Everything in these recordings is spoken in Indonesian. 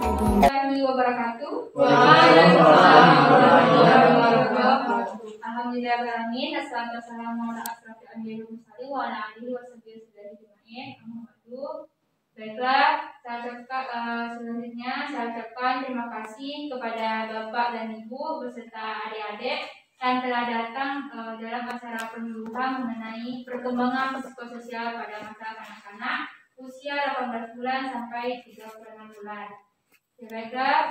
warahmatullahi wabarakatuh. Waalaikumsalam warahmatullahi wabarakatuh. Alhamdulillahirrahmanirrahim. Assalamualaikum warahmatullahi wabarakatuh. Baiklah, selanjutnya saya ucapkan terima kasih kepada Bapak dan Ibu beserta adik-adik yang telah datang dalam acara penyuluhan mengenai perkembangan psikososial pada masa kanak-kanak usia 18 bulan sampai 36 bulan. Ya, baiklah,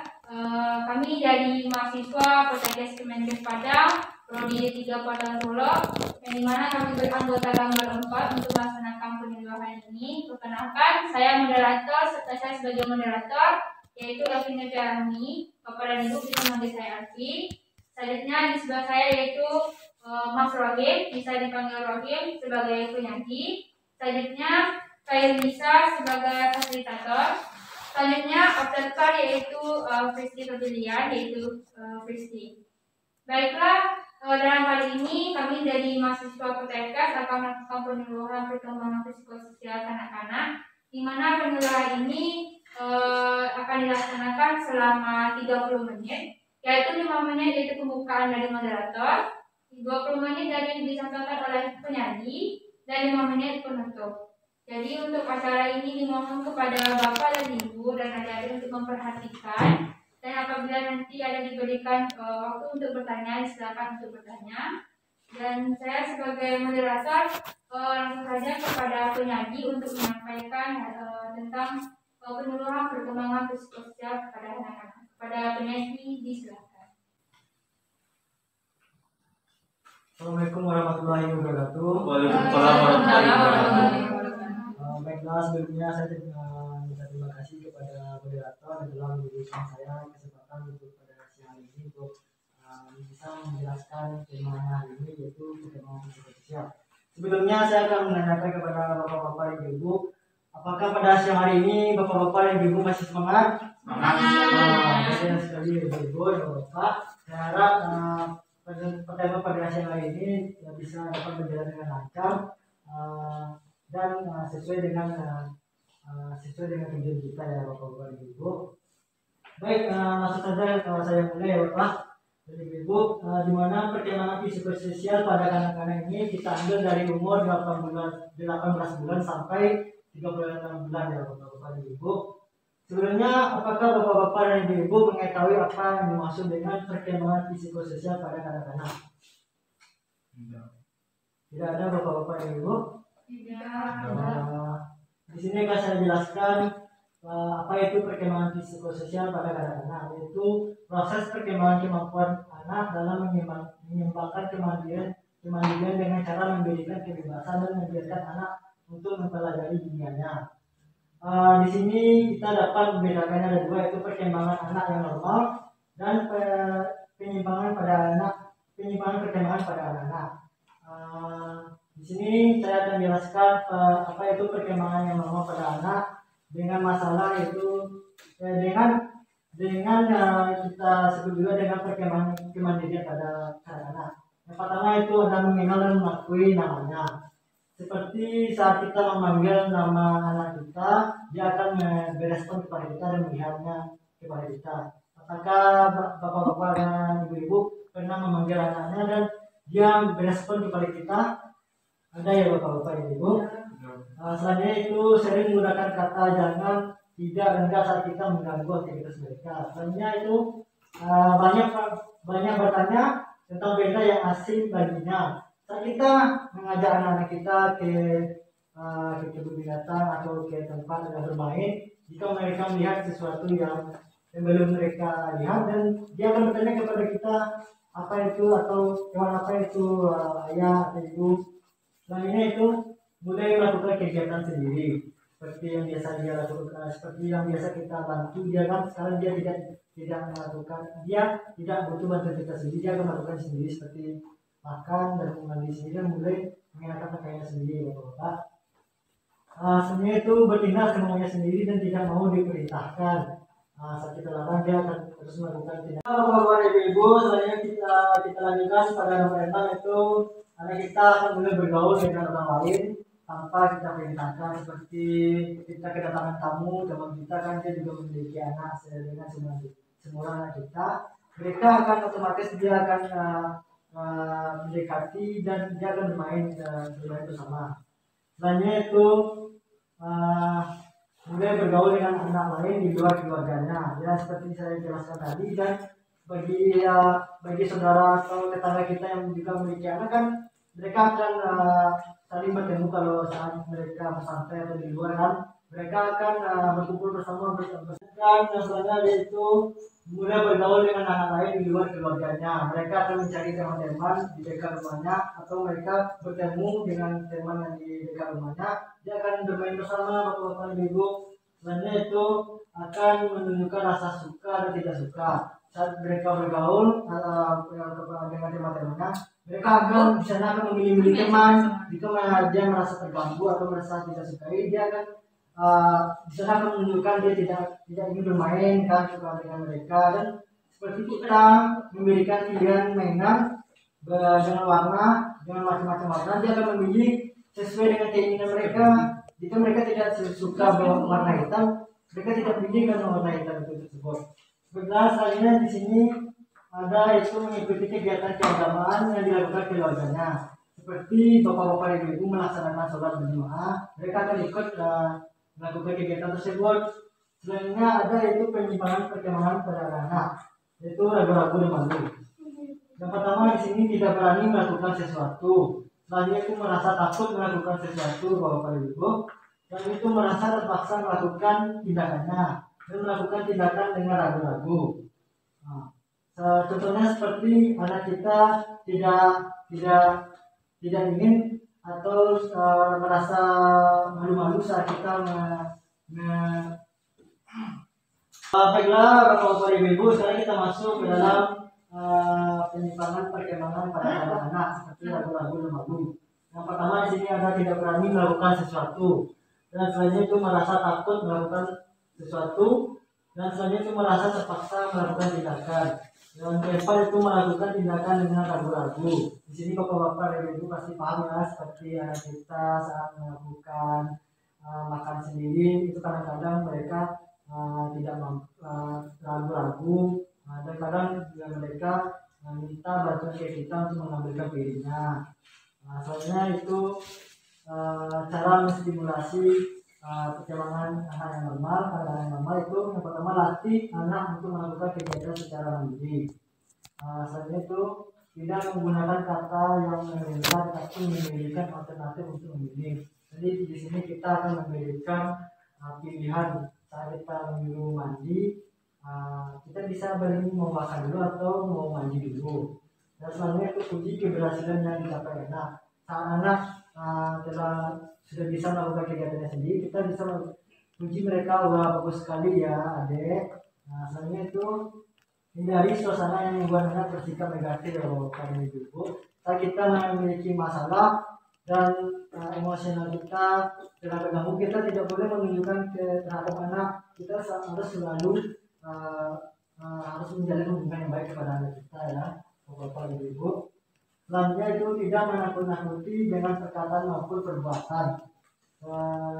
kami dari mahasiswa Poltekkes Kemenkes Padang, Prodi 3 Padang Solo, yang dimana kami beranggota tanggal 4 untuk melaksanakan penyuluhan ini. Perkenalkan, saya moderator serta saya sebagai moderator, yaitu Elvina Fiarani. Bapak dan Ibu bisa memanggil saya Alfi. Selanjutnya di sebelah saya yaitu Mas Rohim, bisa dipanggil Rohim sebagai penyanyi. Selanjutnya saya Lisa sebagai fasilitator. Selanjutnya observer yaitu Fristi Pavilian, yaitu Fristi. Baiklah, dalam kali ini kami dari mahasiswa Poltekkes akan melakukan penyuluhan perkembangan psikososial kanak-kanak, di mana penyuluhan ini akan dilaksanakan selama 30 menit, yaitu 5 menit yaitu pembukaan dari moderator, 20 menit dari disampaikan oleh penyanyi, dan 5 menit penutup. Jadi untuk acara ini dimohon kepada Bapak dan Ibu dan adik-adik untuk memperhatikan, dan apabila nanti ada diberikan waktu untuk bertanya, silakan untuk bertanya. Dan saya sebagai moderator langsung saja kepada penyanyi untuk menyampaikan tentang penyuluhan perkembangan psikososial kepada anak-anak. Kepada penyanyi disilakan. Assalamualaikum warahmatullahi wabarakatuh. Waalaikumsalam warahmatullahi wabarakatuh. Baiklah, sebelumnya saya minta terima kasih kepada moderator yang telah memberikan saya kesempatan untuk pada siang ini untuk bisa menjelaskan tema hari ini, yaitu perkembangan psikososial. Sebelumnya saya akan menanyakan kepada bapak-bapak dan ibu, apakah pada siang hari ini bapak-bapak dan ibu masih semangat? Semangat. Saya sekali ibu dan bapak. Saya harap pertama pada siang hari ini bisa dapat berjalan dengan lancar dan sesuai dengan tujuan kita ya bapak-bapak dan ibu. Baik, langsung saja saya mulai ya bapak dan ibu. Di mana perkembangan psikososial pada anak-anak ini kita ambil dari umur 18 bulan sampai 36 bulan ya bapak-bapak dan ibu. Sebelumnya, apakah bapak-bapak dan ibu mengetahui apa yang dimaksud dengan perkembangan psikososial pada anak-anak? Tidak ada bapak-bapak dan ibu? Di sini akan saya jelaskan apa itu perkembangan psikososial pada anak-anak, yaitu proses perkembangan kemampuan anak dalam mengembangkan kemandirian dengan cara memberikan kebebasan dan membiarkan anak untuk mempelajari dunianya. Di sini kita dapat membedakannya ada dua, yaitu perkembangan anak yang normal dan penyimpangan perkembangan pada anak. Di sini saya akan jelaskan apa itu perkembangan yang normal pada anak dengan masalah yaitu dengan kita sebut juga dengan perkembangan kemandirian pada anak. Yang pertama itu adalah mengenal dan mengakui namanya. Seperti saat kita memanggil nama anak kita, dia akan berespon kepada kita dan melihatnya kepada kita. Apakah bapak-bapak dan ibu-ibu pernah memanggil anaknya dan dia berespon kepada kita? Ada ya bapak-bapak dan ibu? Selanjutnya itu sering menggunakan kata jangan, tidak, dan enggak saat kita mengganggu aktivitas mereka. Selanjutnya itu banyak bertanya tentang benda yang asing baginya. Saat kita mengajak anak-anak kita ke kebun binatang atau ke tempat yang bermain, jika mereka melihat sesuatu yang belum mereka lihat, dan dia akan bertanya kepada kita apa itu atau hewan apa itu, ayah atau ibu. Selanjutnya itu mulai melakukan kegiatan sendiri seperti yang biasa dia lakukan, seperti yang biasa kita bantu dia kan. Sekarang dia tidak melakukan, dia tidak butuh bantuan kita sendiri, dia akan melakukan sendiri seperti makan dan mandi sendiri dan mulai mengenakan pakaian sendiri bapak-bapak. Sebenarnya itu bertindak semaunya sendiri dan tidak mau diperintahkan. Saat kita larang dia akan terus melakukan tindakan. Bapak-bapak dan ibu, selanjutnya kita lanjutkan pada nomor 6, itu anak kita akan mulai bergaul dengan orang lain. tanpa kita perintahkan, seperti kita kedatangan tamu, teman kita kan dia juga memiliki anak dengan semua anak kita, mereka akan otomatis dia akan mendekati dan dia akan bermain bersama. Selanjutnya itu mulai bergaul dengan anak lain di luar keluarganya, ya seperti saya jelaskan tadi. Dan bagi saudara atau tetangga kita yang juga memiliki anak kan, mereka akan saling bertemu kalau saat mereka bersantai atau di luar kan, mereka akan berkumpul bersama dan selanjutnya yaitu mulai bergaul dengan anak lain di luar keluarganya. Mereka akan mencari teman-teman di dekat rumahnya, atau mereka bertemu dengan teman yang di dekat rumahnya, dia akan bermain bersama bapak-bapak dan ibu. Selanjutnya itu akan menunjukkan rasa suka dan tidak suka saat mereka bergaul dengan teman-temannya. Mereka akan di sana akan memilih teman. Jika dia merasa terganggu atau merasa tidak sukai, dia akan di sana akan menunjukkan dia tidak ingin bermain kan suka dengan mereka. Dan seperti kita memberikan pilihan mainan dengan warna, dengan macam-macam warna, dia akan memilih sesuai dengan keinginan mereka. Jika mereka tidak suka warna hitam, mereka tidak pilih kan warna hitam itu tersebut. Sebenarnya selanjutnya di sini ada itu mengikuti kegiatan keagamaan yang dilakukan keluarganya, seperti bapak-bapak dan ibu melaksanakan sholat berjamaah, mereka akan ikut melakukan kegiatan tersebut. Selanjutnya ada itu penyimpangan perkembangan pada anak, yaitu ragu-ragu dan malu. Yang pertama di sini tidak berani melakukan sesuatu, selanjutnya itu merasa takut melakukan sesuatu bapak dan ibu, dan itu merasa terpaksa melakukan tindakannya dan melakukan tindakan dengan ragu-ragu. Contohnya seperti anak kita tidak ingin atau merasa malu-malu saat kita baiklah bapak-bapak ibu, sekarang kita masuk ke dalam penyimpangan perkembangan pada anak-anak seperti ragu-ragu dan malu. Yang pertama di sini ada tidak berani melakukan sesuatu, dan selanjutnya itu merasa takut melakukan sesuatu, dan selanjutnya itu merasa terpaksa melakukan tindakan. Dan keempat itu melakukan tindakan dengan ragu-ragu. Di sini bapak-bapak dan ibu pasti paham ya, seperti anak kita saat melakukan makan sendiri itu kadang-kadang mereka tidak ragu-ragu, dan kadang mereka minta bantuan ke kita untuk mengambilkan piringnya. Selanjutnya itu cara menstimulasi perkembangan anak yang normal. Pada anak yang normal itu yang pertama latih anak untuk melakukan kegiatan secara mandiri. Selanjutnya itu tidak menggunakan kata yang memerintah, tapi memberikan alternatif untuk memilih. Jadi di sini kita akan memberikan pilihan saat kita menyuruh mandi. Kita bisa beri mau makan dulu atau mau mandi dulu. Dan selanjutnya itu uji keberhasilan yang dicapai anak. Saat anak sudah bisa melakukan kegiatannya sendiri, kita bisa uji mereka, wah bagus sekali ya adek. Selanjutnya itu hindari suasana yang membuat anak bersikap negatif pada ibu. Saat kita memiliki masalah dan emosional kita terganggu, kita tidak boleh menunjukkan terhadap anak. Kita harus selalu harus menjalin hubungan yang baik kepada anak kita ya, bapak dan ibu. Selanjutnya itu tidak menakut-nakuti dengan perkataan maupun perbuatan.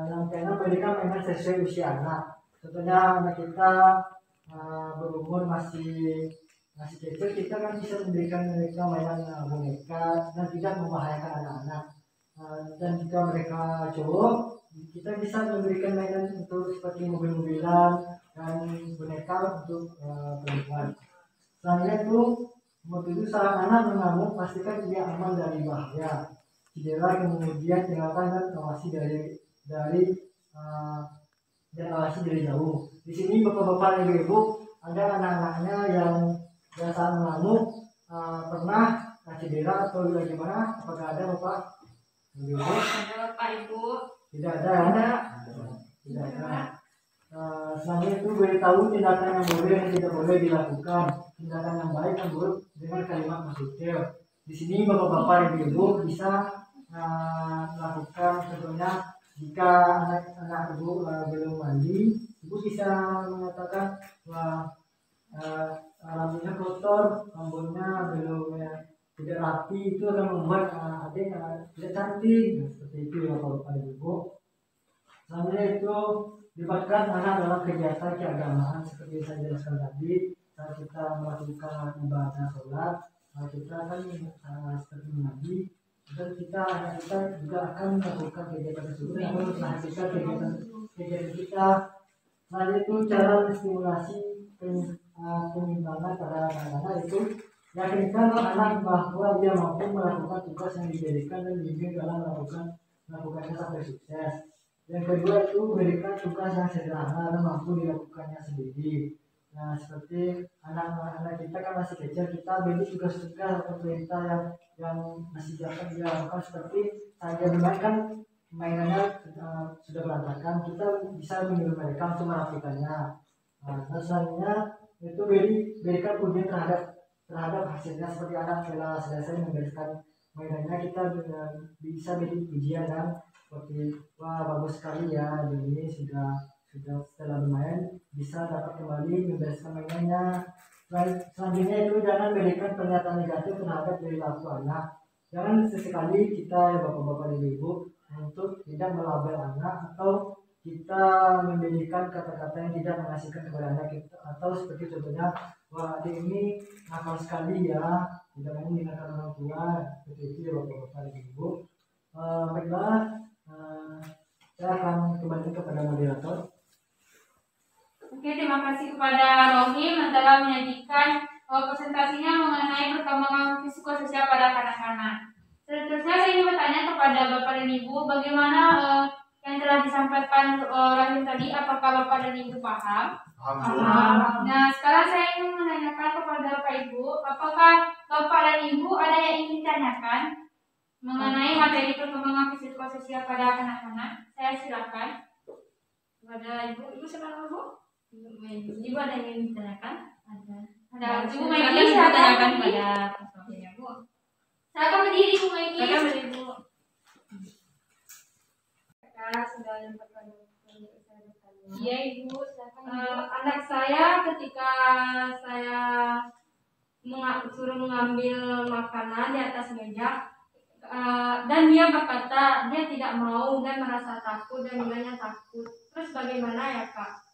Yang keenam, berikan mainan sesuai usia anak. Contohnya anak kita berumur masih kecil, kita kan bisa memberikan mereka mainan boneka dan tidak membahayakan anak-anak. Dan jika mereka cowok, kita bisa memberikan mainan untuk seperti mobil-mobilan dan boneka untuk perempuan. Selanjutnya itu begitu saat anak mengamuk, pastikan dia aman dari bahaya, cedera, kemudian tinggalkan dan awasi dari jauh. Di sini bapak-bapak dan ibu ada anak-anaknya yang saat mengamuk pernah cedera atau bagaimana? Apakah ada bapak? Ibu? Ada bapak ibu? Tidak ada. Tidak ada. Selanjutnya itu beritahu tindakan yang boleh dan tidak boleh dilakukan, tindakan yang baik dan buruk dengan kalimat positif. Di sini bapak-bapak dan ibu bisa melakukan, contohnya jika anak ibu belum mandi, ibu bisa mengatakan wah rambutnya kotor, rambutnya belum tidak rapi itu akan membuat adik tidak cantik. Nah, seperti itu ya Bapak dan Ibu. Selanjutnya itu libatkan anak dalam kegiatan keagamaan seperti saya jelaskan tadi. Saat kita melakukan ibadah sholat, kita kan seperti mengaji, dan anak kita juga akan melakukan kegiatan tersebut namun memperhatikan kegiatan kita. Selanjutnya itu cara menstimulasi penyimpanan pada anak-anak itu yakinkan anak bahwa dia mampu melakukan tugas yang diberikan dan bimbing dalam melakukannya sampai sukses. Yang kedua itu berikan tugas yang sederhana dan mampu dilakukannya sendiri. Nah, seperti anak-anak kita kan masih kecil, kita beri tugas-tugas atau perintah yang masih dapat dia lakukan, seperti saja bermain kan mainannya sudah berantakan, kita bisa menyuruh mereka untuk merapikannya. Nah, selanjutnya itu berikan pujian terhadap hasilnya, seperti anak setelah selesai membereskan mainannya kita bisa beri pujian kan, seperti wah bagus sekali ya, ini sudah setelah bermain bisa dapat kembali membereskan mainannya. Selanjutnya itu jangan berikan pernyataan negatif terhadap perilaku anak. Jangan sesekali kita ya bapak-bapak dan ibu untuk tidak melabel anak atau kita memberikan kata-kata yang tidak mengasihkan kepada anak kita, atau seperti contohnya wah adik ini nakal sekali ya, tidak mau mendengarkan orang tua, seperti itu ya bapak-bapak dan ibu. Baiklah, saya akan kembali kepada moderator. Oke, terima kasih kepada Rohim yang telah menyajikan presentasinya mengenai perkembangan psikososial pada kanak-kanak. Seterusnya saya ingin bertanya kepada Bapak dan Ibu, bagaimana yang telah disampaikan Rohim tadi, apakah Bapak dan Ibu paham? Paham. Nah, sekarang saya ingin menanyakan kepada Bapak Ibu, apakah Bapak dan Ibu ada yang ingin ditanyakan mengenai materi perkembangan psikososial pada kanak-kanak? Saya silakan. Kepada Ibu silakan Bu. Ibu ada yang ingin ditanyakan? Ada. Ibu Maggie silakan pada pasalnya Bu. Silakan berdiri Ibu Maggie. Silakan berdiri Bu. Sudah yang pertama. Iya Ibu, silakan. Anak saya ketika saya suruh mengambil makanan di atas meja, dan dia berkata dia tidak mau dan merasa takut dan bilangnya takut. Terus bagaimana ya Kak?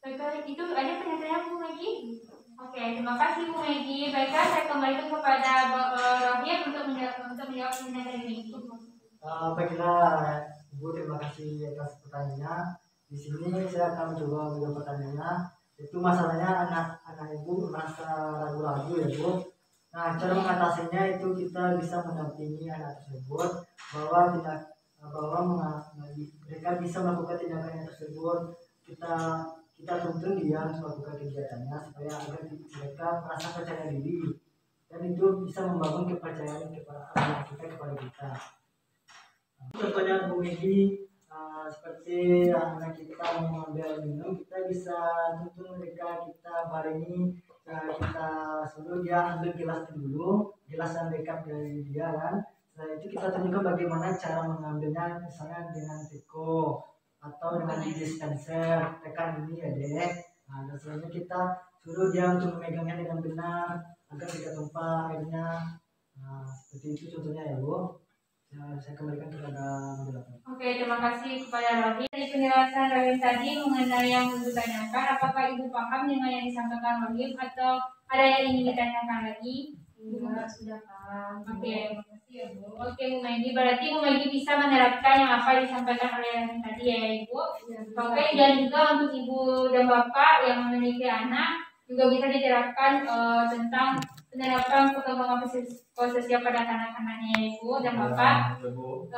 Baiklah, itu aja pernyataannya Bu Maggie. Oke, terima kasih Bu Maggie. Baiklah, saya kembali kepada Rohim untuk menjawab pertanyaan ini. Baiklah Ibu, terima kasih atas pertanyaannya. Di sini saya akan mencoba menjawab pertanyaannya. Itu masalahnya anak Ibu merasa ragu-ragu ya Bu. Nah, cara mengatasinya itu kita bisa mendampingi anak tersebut bahwa mereka bisa melakukan tindakan tersebut. Kita tuntun dia untuk melakukan kegiatannya supaya agar mereka merasa percaya diri, dan itu bisa membangun kepercayaan kepada anak kita kepada kita. Contohnya Bu Megi, seperti anak kita mengambil minum, kita bisa tuntun mereka, kita barengi, kita suruh dia ambil gelas dulu, gelas yang dekat dari dia kan. Setelah itu kita tunjukkan bagaimana cara mengambilnya, misalnya dengan teko atau dengan dispenser, tekan ini ya dek. Nah, dan selanjutnya kita suruh dia untuk memegangnya dengan benar agar tidak tumpah airnya. Nah, seperti itu contohnya ya Bu. Saya kembalikan kepada moderator. Oke, terima kasih kepada Rohim. Dari penjelasan Rohim tadi mengenai yang Ibu tanyakan, apakah Ibu paham dengan yang disampaikan Rohim atau ada yang ingin ditanyakan lagi? Sudah paham. Oke, terima kasih ya Bu. Oke Bu Maggie, berarti Bu Maggie bisa menerapkan yang apa disampaikan oleh Rohim tadi ya Ibu. Oke, dan juga untuk Ibu dan Bapak yang memiliki anak juga bisa diterapkan tentang penerapan perkembangan psikososial pada anak-anaknya Ibu dan Bapak.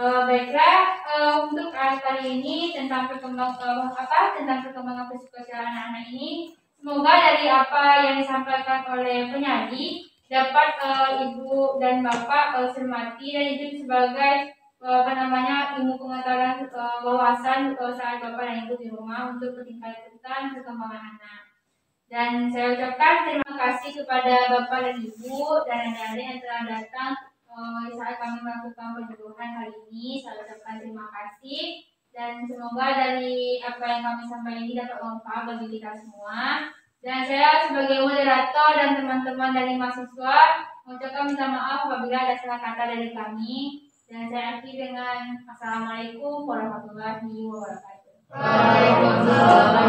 Baiklah, untuk kali ini tentang perkembangan psikososial anak-anak ini, semoga dari apa yang disampaikan oleh penyaji dapat Ibu dan Bapak cermati, dan itu sebagai ilmu pengetahuan wawasan saat Bapak dan Ibu di rumah untuk meningkatkan perkembangan anak. Dan saya ucapkan terima kasih kepada Bapak dan Ibu dan adik-adik yang telah datang saat kami melakukan penyuluhan hari ini. Saya ucapkan terima kasih, dan semoga dari apa yang kami sampaikan ini dapat bermanfaat bagi kita semua. Dan saya sebagai moderator dan teman-teman dari mahasiswa mengucapkan minta maaf apabila ada salah kata dari kami. Dan saya akhiri dengan Assalamualaikum warahmatullahi wabarakatuh. Waalaikumsalam